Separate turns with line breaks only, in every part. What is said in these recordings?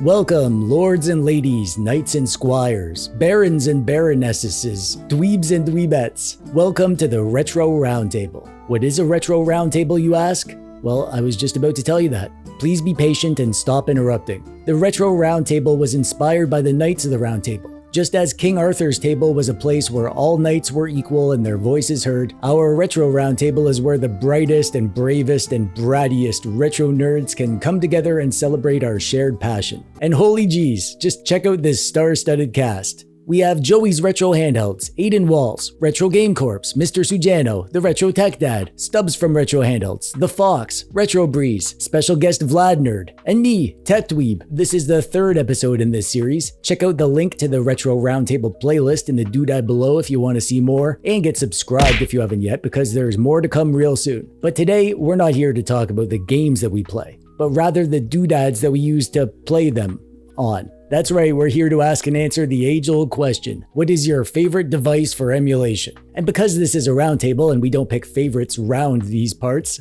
Welcome, lords and ladies, knights and squires, barons and baronesses, dweebs and dweebettes. Welcome to the Retro Roundtable. What is a Retro Roundtable, you ask? Well, I was just about to tell you that. Please be patient and stop interrupting. The Retro Roundtable was inspired by the Knights of the Round Table. Just as King Arthur's table was a place where all knights were equal and their voices heard, our Retro Roundtable is where the brightest and bravest and brattiest retro nerds can come together and celebrate our shared passion. And holy geez, just check out this star-studded cast. We have Joey's Retro Handhelds, Adin Walls, Retro Game Corps, Mr. Sujano, the Retro Tech Dad, Stubbs from Retro Handhelds, the Phawx, Retro Breeze, special guest VladNerd, and me, TechDweeb. This is the third episode in this series. Check out the link to the Retro Roundtable playlist in the doodad below if you want to see more, and get subscribed if you haven't yet, because there's more to come real soon. But today, we're not here to talk about the games that we play, but rather the doodads that we use to play them on. That's right, we're here to ask and answer the age-old question. What is your favorite device for emulation? And because this is a roundtable and we don't pick favorites round these parts,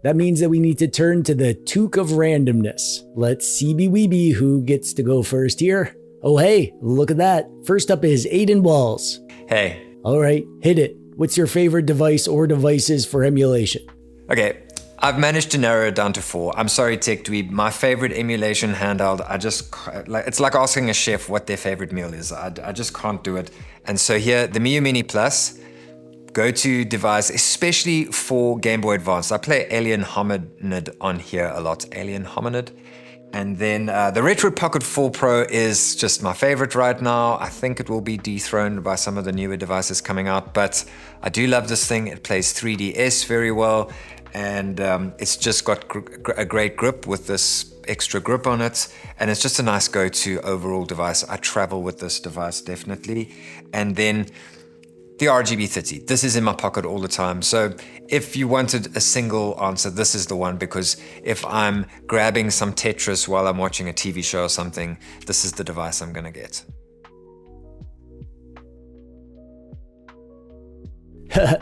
that means that we need to turn to the toque of randomness. Let's see who gets to go first here. Oh hey, look at that. First up is Adin Walls.
Hey.
Alright, hit it. What's your favorite device or devices for emulation?
Okay, I've managed to narrow it down to 4. I'm sorry, TechDweeb. My favorite emulation handheld, it's like asking a chef what their favorite meal is. I just can't do it. And so here, the Miyoo Mini Plus, go-to device, especially for Game Boy Advance. I play Alien Hominid on here a lot. Alien Hominid. And then the Retro Pocket 4 Pro is just my favorite right now. I think it will be dethroned by some of the newer devices coming out, but I do love this thing. It plays 3DS very well. And it's just got a great grip with this extra grip on it, and it's just a nice go-to overall device. I travel with this device definitely. And then the RGB30, this is in my pocket all the time. So if you wanted a single answer, this is the one, because if I'm grabbing some Tetris while I'm watching a TV show or something, this is the device I'm gonna get.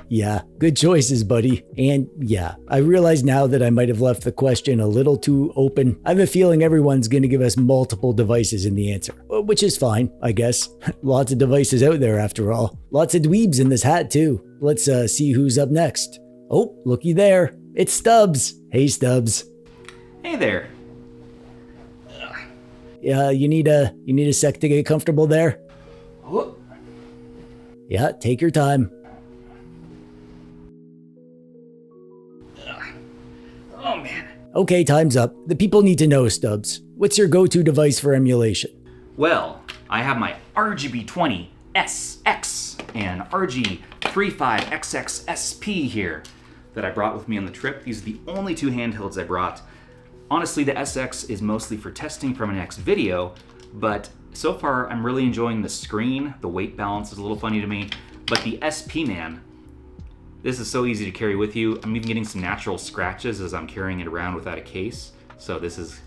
Yeah, good choices, buddy. And yeah, I realize now that I might have left the question a little too open. I have a feeling everyone's going to give us multiple devices in the answer, which is fine, I guess. Lots of devices out there after all. Lots of dweebs in this hat too. Let's see who's up next. Oh, looky there. It's Stubbs. Hey, Stubbs.
Hey there.
Yeah, you need a sec to get comfortable there? Yeah, take your time.
Oh man.
Okay, time's up. The people need to know, Stubbs. What's your go-to device for emulation?
Well, I have my RGB20 SX and RG35XX SP here that I brought with me on the trip. These are the only 2 handhelds I brought. Honestly, the SX is mostly for testing for my next video, but so far I'm really enjoying the screen. The weight balance is a little funny to me, but the SP, man, this is so easy to carry with you. I'm even getting some natural scratches as I'm carrying it around without a case. So this is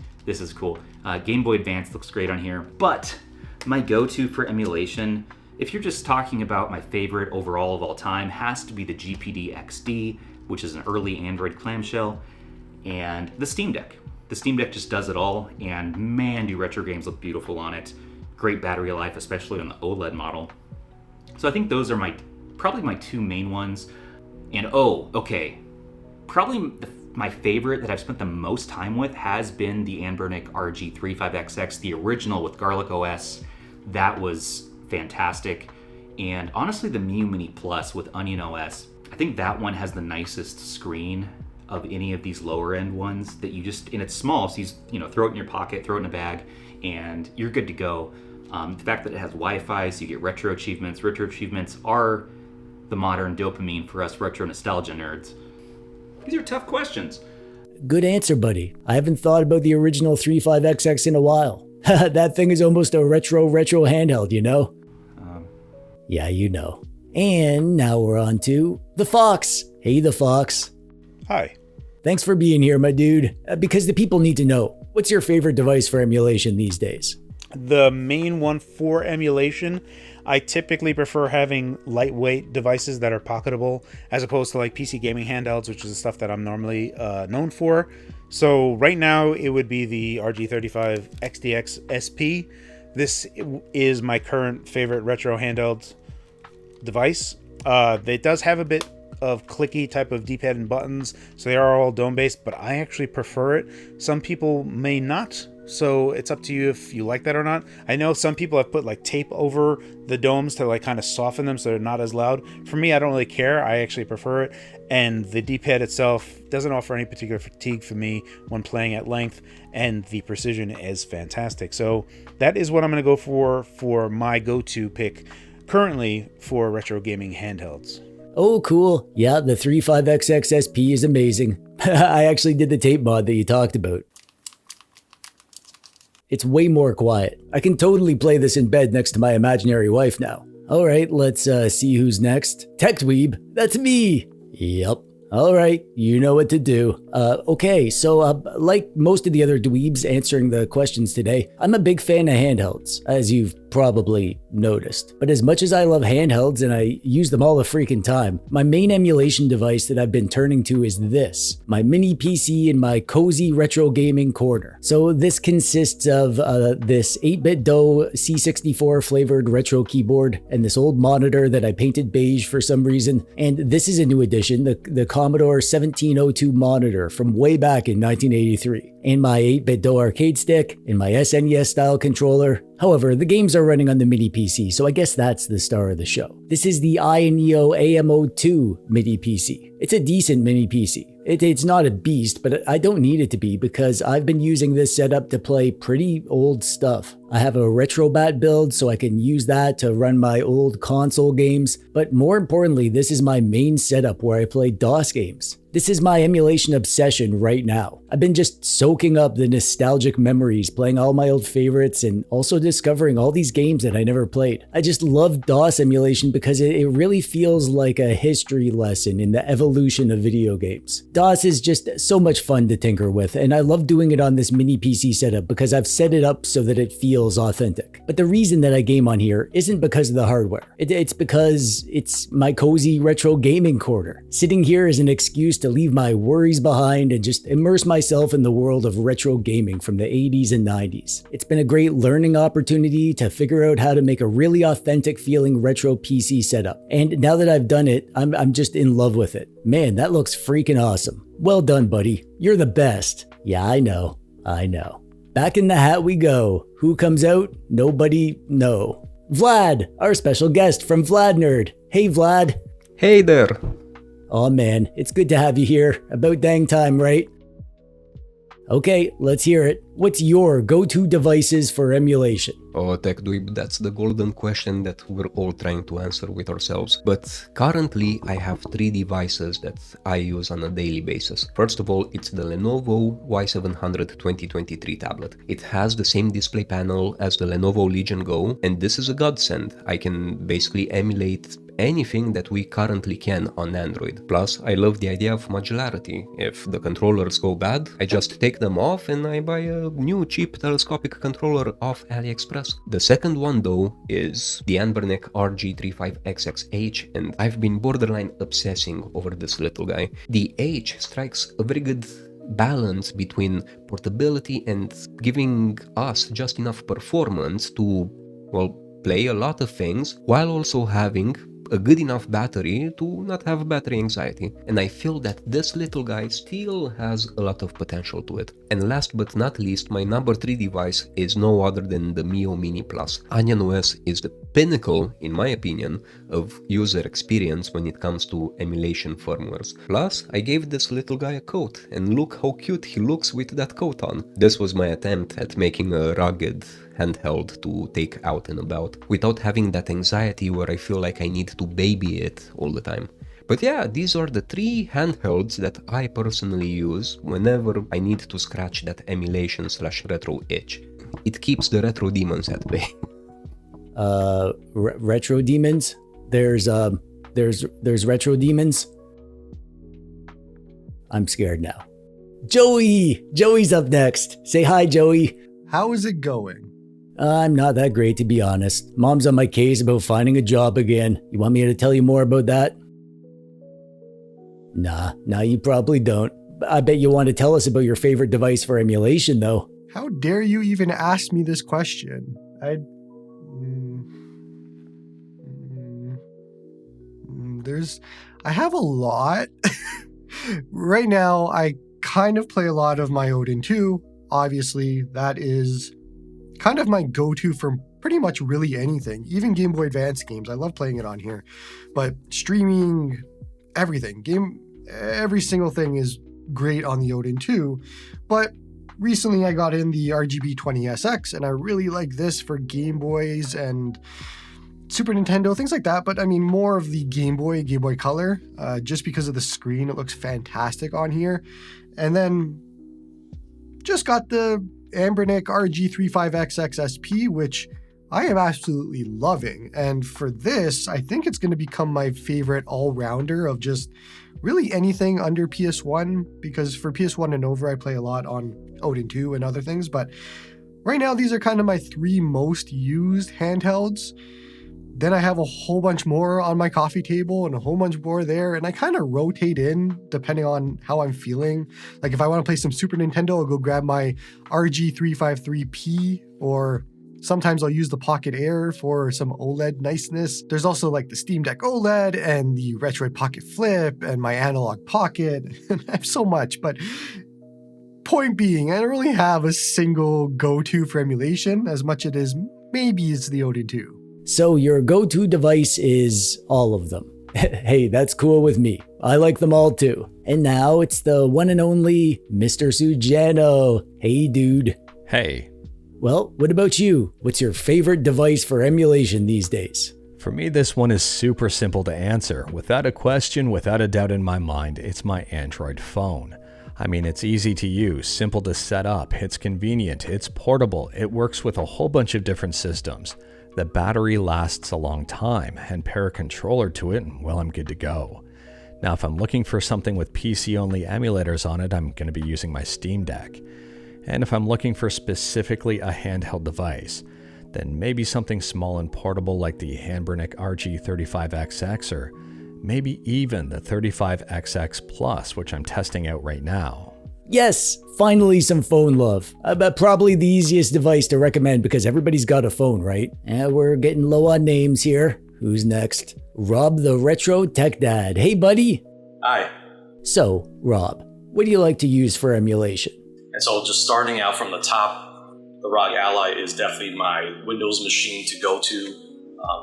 cool. Game Boy Advance looks great on here. But my go-to for emulation, if you're just talking about my favorite overall of all time, has to be the GPD XD, which is an early Android clamshell, and the Steam Deck. The Steam Deck just does it all, and man, do retro games look beautiful on it. Great battery life, especially on the OLED model. So I think those are probably my 2 main ones. And probably my favorite that I've spent the most time with has been the Anbernic RG35XX, the original with Garlic OS. That was fantastic. And honestly, the Miyoo Mini Plus with Onion OS, I think that one has the nicest screen of any of these lower end ones that you just, and it's small, so you throw it in your pocket, throw it in a bag, and you're good to go. The fact that it has Wi-Fi, so you get retro achievements. Retro achievements are the modern dopamine for us retro nostalgia nerds. These are tough questions.
Good answer, buddy. I haven't thought about the original 35XX in a while. That thing is almost a retro handheld, you know? Yeah, you know. And now we're on to the Phawx. Hey, the Phawx.
Hi.
Thanks for being here, my dude. Because the people need to know, what's your favorite device for emulation these days?
The main one for emulation, I typically prefer having lightweight devices that are pocketable as opposed to like PC gaming handhelds, which is the stuff that I'm normally known for. So right now it would be the RG35 XDX SP. This is my current favorite retro handheld device. It does have a bit of clicky type of D-pad and buttons, so they are all dome based, but I actually prefer it. Some people may not, so it's up to you if you like that or not. I know some people have put like tape over the domes to like kind of soften them so they're not as loud. For me, I don't really care. I actually prefer it, and the D-pad itself doesn't offer any particular fatigue for me when playing at length, and the precision is fantastic. So that is what I'm going to go for my go-to pick currently for retro gaming handhelds.
Oh, cool. Yeah, the 35XX SP is amazing. I actually did the tape mod that you talked about. It's way more quiet. I can totally play this in bed next to my imaginary wife now. All right, let's see who's next. TechDweeb, that's me. Yep. All right, you know what to do. Okay, so like most of the other dweebs answering the questions today, I'm a big fan of handhelds, as you've probably noticed. But as much as I love handhelds and I use them all the freaking time, my main emulation device that I've been turning to is this, my mini PC in my cozy retro gaming corner. So this consists of this 8-bit DOE C64 flavored retro keyboard and this old monitor that I painted beige for some reason. And this is a new addition, the Commodore 1702 monitor from way back in 1983. And my 8-bit DOE arcade stick, and my SNES style controller. However, the games are running on the mini PC, so I guess that's the star of the show. This is the iNeo AMO2 mini PC. It's a decent mini PC. It's not a beast, but I don't need it to be because I've been using this setup to play pretty old stuff. I have a RetroBat build, so I can use that to run my old console games. But more importantly, this is my main setup where I play DOS games. This is my emulation obsession right now. I've been just soaking up the nostalgic memories, playing all my old favorites, and also discovering all these games that I never played. I just love DOS emulation because it really feels like a history lesson in the evolution of video games. DOS is just so much fun to tinker with, and I love doing it on this mini PC setup because I've set it up so that it feels authentic. But the reason that I game on here isn't because of the hardware. It's because it's my cozy retro gaming corner. Sitting here is an excuse to leave my worries behind and just immerse myself in the world of retro gaming from the 80s and 90s. It's been a great learning opportunity to figure out how to make a really authentic feeling retro PC setup. And now that I've done it, I'm just in love with it. Man, that looks freaking awesome. Well done, buddy. You're the best. Yeah, I know. Back in the hat we go. Who comes out? Nobody know. Vlad, our special guest from VladNerd. Hey, Vlad.
Hey there.
Aw man, it's good to have you here. About dang time, right? Okay, let's hear it. What's your go-to devices for emulation?
Oh, TechDweeb, that's the golden question that we're all trying to answer with ourselves. But currently, I have 3 devices that I use on a daily basis. First of all, it's the Lenovo Y700 2023 tablet. It has the same display panel as the Lenovo Legion Go, and this is a godsend. I can basically emulate anything that we currently can on Android. Plus, I love the idea of modularity. If the controllers go bad, I just take them off and I buy a new cheap telescopic controller off AliExpress. The second one though is the Anbernic RG35XXH, and I've been borderline obsessing over this little guy. The H strikes a very good balance between portability and giving us just enough performance to, well, play a lot of things while also having a good enough battery to not have battery anxiety. And I feel that this little guy still has a lot of potential to it. And last but not least, my number 3 device is no other than the Mio Mini Plus. Onion OS is the pinnacle, in my opinion, of user experience when it comes to emulation firmwares. Plus, I gave this little guy a coat, and look how cute he looks with that coat on. This was my attempt at making a rugged handheld to take out and about, without having that anxiety where I feel like I need to baby it all the time. But yeah, these are the 3 handhelds that I personally use whenever I need to scratch that emulation/retro itch. It keeps the retro demons at bay.
Retro demons? There's retro demons? I'm scared now. Joey's up next. Say hi, Joey.
How is it going?
I'm not that great, to be honest. Mom's on my case about finding a job again. You want me to tell you more about that? Nah, you probably don't. I bet you want to tell us about your favorite device for emulation, though.
How dare you even ask me this question? I have a lot. Right now, I kind of play a lot of my Odin 2. Obviously, that is kind of my go-to for pretty much really anything, even Game Boy Advance games. I love playing it on here. But streaming, everything, every single thing is great on the Odin 2. But recently I got in the RGB20SX, and I really like this for Game Boys and Super Nintendo, things like that. But I mean, more of the Game Boy Color, just because of the screen. It looks fantastic on here. And then just got the Anbernic RG35XX SP, which I am absolutely loving. And for this, I think it's going to become my favorite all-rounder of just really anything under PS1, because for PS1 and over, I play a lot on Odin 2 and other things. But right now, these are kind of my 3 most used handhelds. Then I have a whole bunch more on my coffee table and a whole bunch more there. And I kind of rotate in depending on how I'm feeling. Like if I want to play some Super Nintendo, I'll go grab my RG353P, or sometimes I'll use the Pocket Air for some OLED niceness. There's also like the Steam Deck OLED and the Retroid Pocket Flip and my Analog Pocket. I have so much, but point being, I don't really have a single go-to for emulation as much as it is maybe it's the Odin 2.
So your go-to device is all of them. Hey, that's cool with me. I like them all too. And now it's the one and only Mr. Sujano. Hey, dude.
Hey.
Well, what about you? What's your favorite device for emulation these days?
For me, this one is super simple to answer. Without a question, without a doubt in my mind, it's my Android phone. I mean, it's easy to use, simple to set up, it's convenient, it's portable, it works with a whole bunch of different systems. The battery lasts a long time, and pair a controller to it, and well, I'm good to go. Now, if I'm looking for something with PC-only emulators on it, I'm going to be using my Steam Deck. And if I'm looking for specifically a handheld device, then maybe something small and portable like the Anbernic RG35XX, or maybe even the 35XX Plus, which I'm testing out right now.
Yes, finally some phone love. But probably the easiest device to recommend because everybody's got a phone, right? And we're getting low on names here. Who's next? Rob the Retro Tech Dad. Hey, buddy.
Hi.
So, Rob, what do you like to use for emulation?
And so just starting out from the top, the ROG Ally is definitely my Windows machine to go to.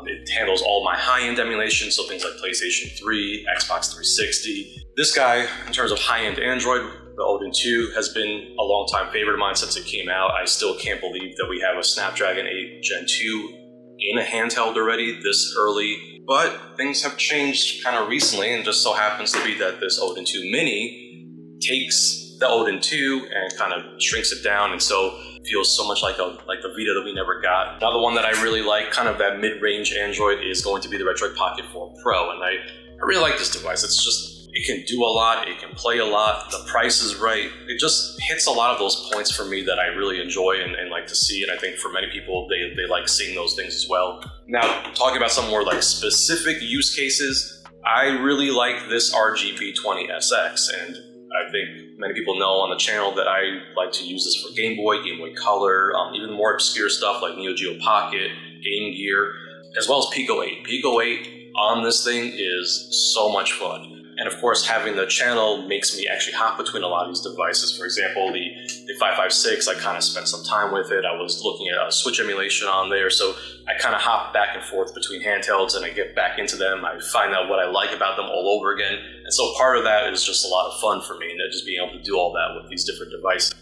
It handles all my high-end emulation, so things like PlayStation 3, Xbox 360. This guy, in terms of high-end Android, the Odin 2 has been a long-time favorite of mine since it came out. I still can't believe that we have a Snapdragon 8 Gen 2 in a handheld already this early. But things have changed kind of recently, and just so happens to be that this Odin 2 Mini takes the Odin 2 and kind of shrinks it down, and so feels so much like the Vita that we never got. Another one that I really like, kind of that mid-range Android, is going to be the Retroid Pocket 4 Pro, and I really like this device. It's just, it can do a lot, it can play a lot, the price is right. It just hits a lot of those points for me that I really enjoy and like to see, and I think for many people, they like seeing those things as well. Now, talking about some more like specific use cases, I really like this RGB20SX, and I think many people know on the channel that I like to use this for Game Boy Color, even more obscure stuff like Neo Geo Pocket, Game Gear, as well as Pico 8. Pico 8 on this thing is so much fun. And of course, having the channel makes me actually hop between a lot of these devices. For example, the 556, I kind of spent some time with it. I was looking at Switch emulation on there, so I kind of hop back and forth between handhelds, and I get back into them. I find out what I like about them all over again. And so part of that is just a lot of fun for me, and just being able to do all that with these different devices.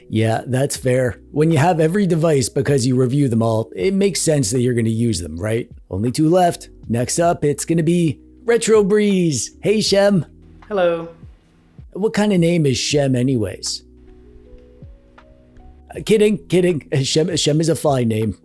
Yeah, that's fair. When you have every device because you review them all, it makes sense that you're going to use them, right? Only 2 left. Next up, it's going to be Retro Breeze. Hey, Shem.
Hello.
What kind of name is Shem anyways? Kidding. Shem is a fine name.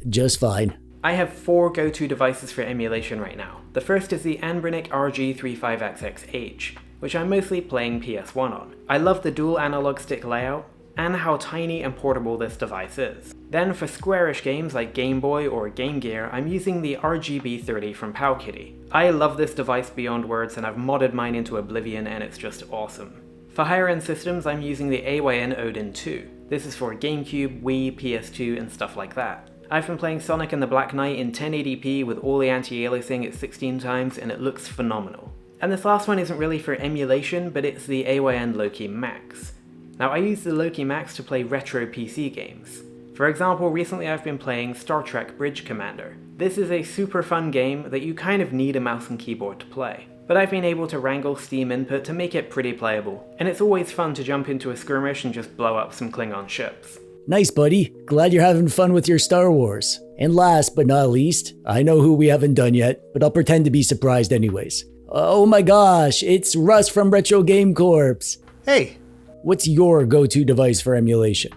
Just fine.
I have 4 go-to devices for emulation right now. The first is the Anbernic RG35XXH, which I'm mostly playing PS1 on. I love the dual analog stick layout, and how tiny and portable this device is. Then for squarish games like Game Boy or Game Gear, I'm using the RGB30 from Powkiddy. I love this device beyond words, and I've modded mine into oblivion, and it's just awesome. For higher end systems, I'm using the AYN Odin 2. This is for GameCube, Wii, PS2, and stuff like that. I've been playing Sonic and the Black Knight in 1080p with all the anti-aliasing at 16 times, and it looks phenomenal. And this last one isn't really for emulation, but it's the AYN Loki Max. Now, I use the Loki Max to play retro PC games. For example, recently I've been playing Star Trek Bridge Commander. This is a super fun game that you kind of need a mouse and keyboard to play, but I've been able to wrangle Steam input to make it pretty playable, and it's always fun to jump into a skirmish and just blow up some Klingon ships.
Nice, buddy. Glad you're having fun with your Star Wars. And last but not least, I know who we haven't done yet, but I'll pretend to be surprised anyways. Oh my gosh, it's Russ from Retro Game Corps.
Hey,
What's your go-to device for emulation?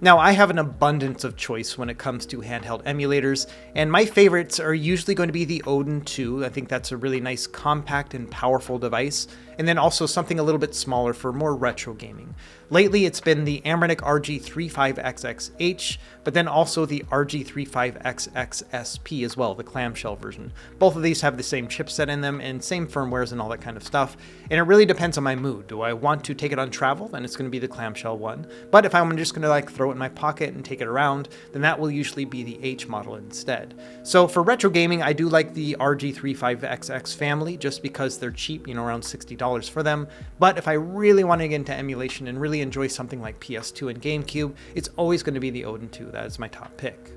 now I have an abundance of choice when it comes to handheld emulators, and my favorites are usually going to be the Odin 2. I think that's a really nice, compact, and powerful device, and then also something a little bit smaller for more retro gaming. Lately, it's been the Anbrnik RG35XXH, but then also the RG35XXSP as well, the clamshell version. Both of these have the same chipset in them and same firmwares and all that kind of stuff, and it really depends on my mood. Do I want to take it on travel? Then it's going to be the clamshell one. But if I'm just going to throw it in my pocket and take it around, then that will usually be the H model instead. So for retro gaming, I do like the RG35XX family just because they're cheap, around $60 for them. But if I really want to get into emulation and really enjoy something like PS2 and GameCube, it's always going to be the Odin 2. That is my top pick.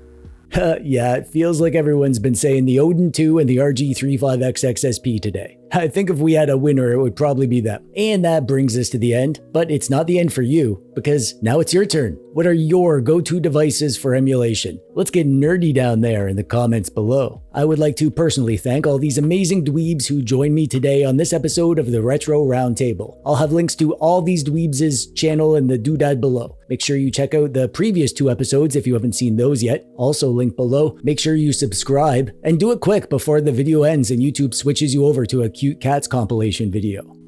Yeah, it feels like everyone's been saying the Odin 2 and the RG35XXSP today. I think if we had a winner, it would probably be them. And that brings us to the end, but it's not the end for you, because now it's your turn. What are your go-to devices for emulation? Let's get nerdy down there in the comments below. I would like to personally thank all these amazing dweebs who joined me today on this episode of the Retro Roundtable. I'll have links to all these dweebs' channel in the doodad below. Make sure you check out the previous 2 episodes if you haven't seen those yet. Also linked below. Make sure you subscribe and do it quick before the video ends and YouTube switches you over to a cute cats compilation video.